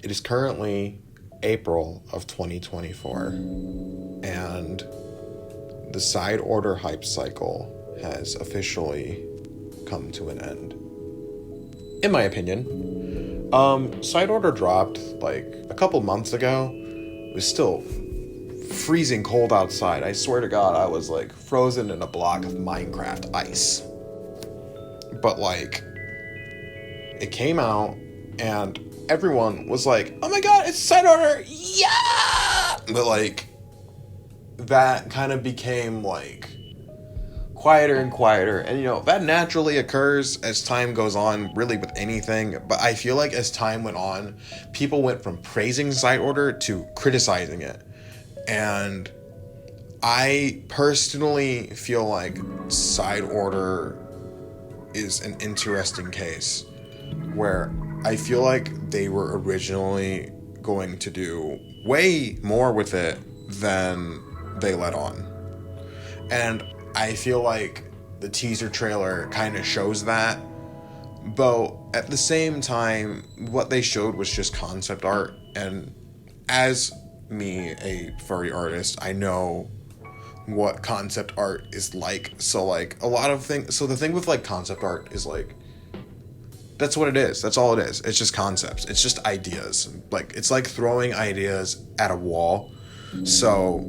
It is currently April of 2024, and the side order hype cycle has officially come to an end. In my opinion, side order dropped like a couple months ago. It was still freezing cold outside. I swear to God, I was like frozen in a block of Minecraft ice. But like, it came out and everyone was like, oh my God, it's side order, yeah! But like, that kind of became like quieter and quieter, and that naturally occurs as time goes on, really with anything. But I feel like as time went on, people went from praising side order to criticizing it. And I personally feel like side order is an interesting case where I feel like they were originally going to do way more with it than they let on. And I feel like the teaser trailer kind of shows that. But at the same time, what they showed was just concept art. And as me, a furry artist, I know what concept art is like. So like a lot of things, so the thing with like concept art is like, that's what it is. That's all it is. It's just concepts. It's just ideas. Like, it's like throwing ideas at a wall. So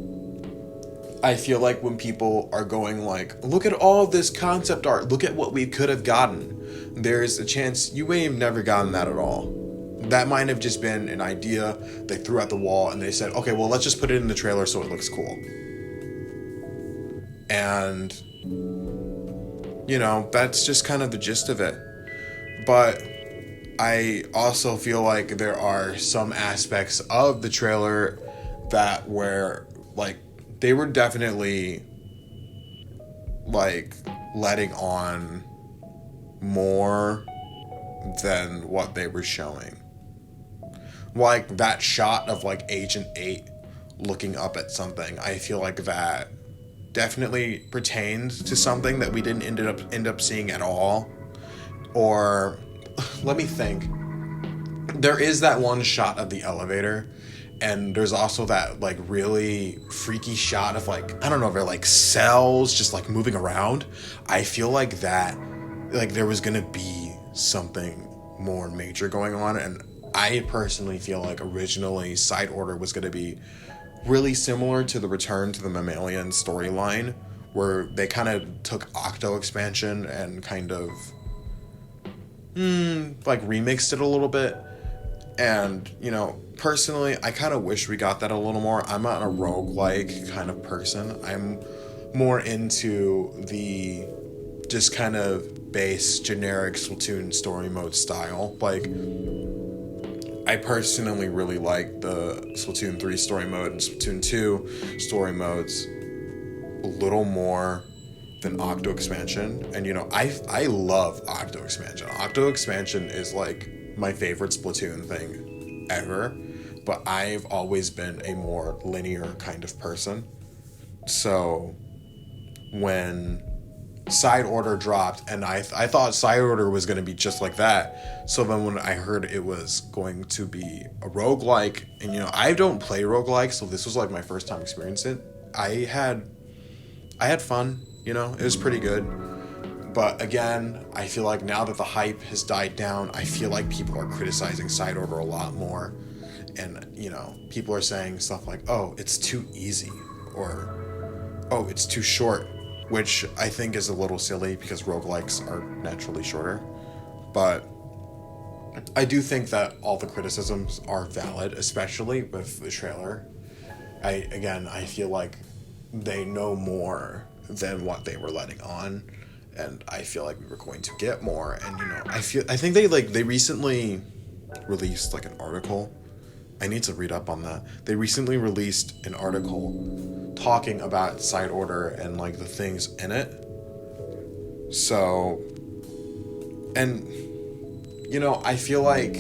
I feel like when people are going like, look at all this concept art, look at what we could have gotten, there's a chance you may have never gotten that at all. That might have just been an idea they threw at the wall and they said, okay, well, let's just put it in the trailer so it looks cool. And, that's just kind of the gist of it. But I also feel like there are some aspects of the trailer that were like, they were definitely like letting on more than what they were showing. Like that shot of like Agent 8 looking up at something, I feel like that definitely pertains to something that we didn't end up seeing at all. Or let me think. There is that one shot of the elevator, and there's also that like really freaky shot of like, I don't know if they're like cells just like moving around. I feel like that, like there was gonna be something more major going on, and I personally feel like originally Side Order was gonna be really similar to the Return to the Mammalian storyline, where they kind of took Octo Expansion and kind of like remixed it a little bit. And, personally, I kind of wish we got that a little more. I'm not a roguelike kind of person. I'm more into the just kind of base generic Splatoon story mode style. Like, I personally really like the Splatoon 3 story mode and Splatoon 2 story modes a little more than Octo Expansion. And I love Octo Expansion. Octo Expansion is like my favorite Splatoon thing ever, but I've always been a more linear kind of person. So when Side Order dropped, and I thought Side Order was going to be just like that. So then when I heard it was going to be a roguelike, and I don't play roguelike, so this was like my first time experiencing it. I had fun. It was pretty good. But again, I feel like now that the hype has died down, I feel like people are criticizing Side Order a lot more. And, people are saying stuff like, oh, it's too easy, or, oh, it's too short, which I think is a little silly because roguelikes are naturally shorter. But I do think that all the criticisms are valid, especially with the trailer. I feel like they know more than what they were letting on, and I feel like we were going to get more. And I think they recently released like an article. I need to read up on that. They recently released an article talking about Side Order and like the things in it. So, and I feel like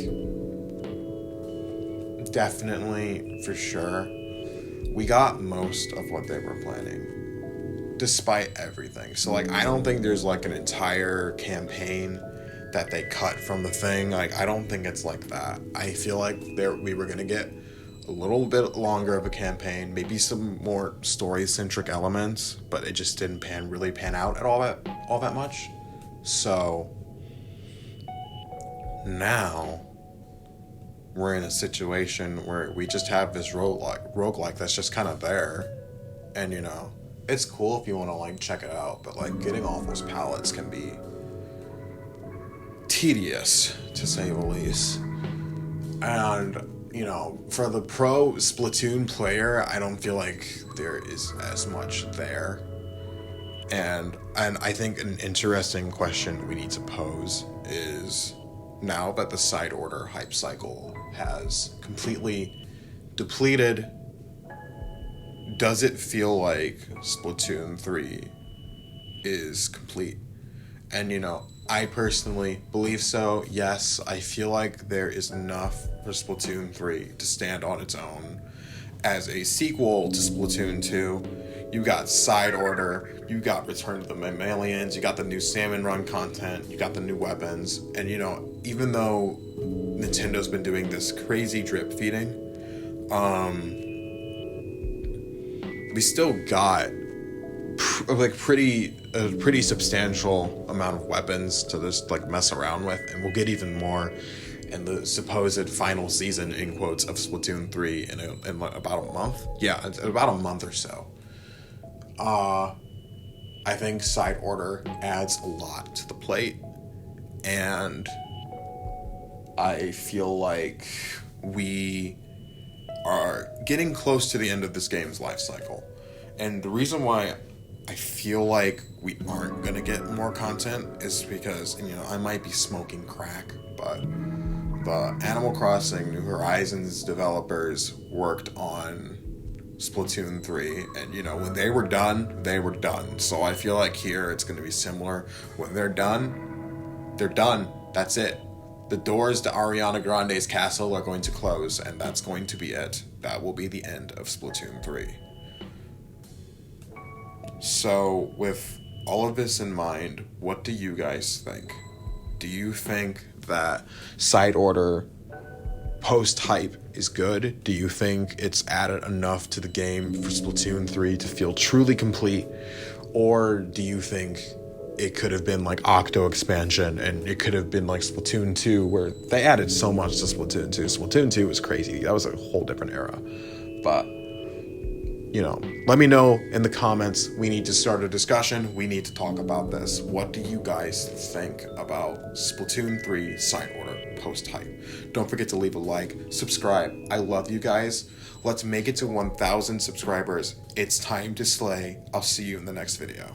definitely for sure we got most of what they were planning, despite everything. So like, I don't think there's like an entire campaign that they cut from the thing. Like, I don't think it's like that. I feel like we were gonna get a little bit longer of a campaign, maybe some more story-centric elements, but it just didn't really pan out at all that much. So now we're in a situation where we just have this roguelike that's just kind of there, and you know, it's cool if you want to like check it out, but like getting off those palettes can be tedious, to say the least. And you know, for the pro Splatoon player, I don't feel like there is as much there. And I think an interesting question we need to pose is, now that the side order hype cycle has completely depleted, does it feel like Splatoon 3 is complete? And you know, I personally believe so. Yes, I feel like there is enough for Splatoon 3 to stand on its own as a sequel to Splatoon 2. You got Side Order, you got Return to the Mammalians, you got the new Salmon Run content, you got the new weapons, and you know, even though Nintendo's been doing this crazy drip feeding, we still got a pretty substantial amount of weapons to just like mess around with, and we'll get even more in the supposed final season, in quotes, of Splatoon 3 in about a month. Yeah, about a month or so. I think Side Order adds a lot to the plate, and I feel like we are getting close to the end of this game's life cycle. And the reason why I feel like we aren't gonna get more content is because, and you know, I might be smoking crack, but the Animal Crossing New Horizons developers worked on Splatoon 3, and you know, when they were done, they were done. So I feel like here it's going to be similar. When they're done, they're done. That's it. The doors to Ariana Grande's castle are going to close, and that's going to be it. That will be the end of Splatoon 3. So with all of this in mind, what do you guys think? Do you think that Side Order post-hype is good? Do you think it's added enough to the game for Splatoon 3 to feel truly complete? Or do you think it could have been like Octo expansion, and it could have been like Splatoon 2, where they added so much to Splatoon 2. Splatoon 2 was crazy. That was a whole different era. But, you know, let me know in the comments. We need to start a discussion. We need to talk about this. What do you guys think about Splatoon 3 Side Order post-hype? Don't forget to leave a like, subscribe. I love you guys. Let's make it to 1,000 subscribers. It's time to slay. I'll see you in the next video.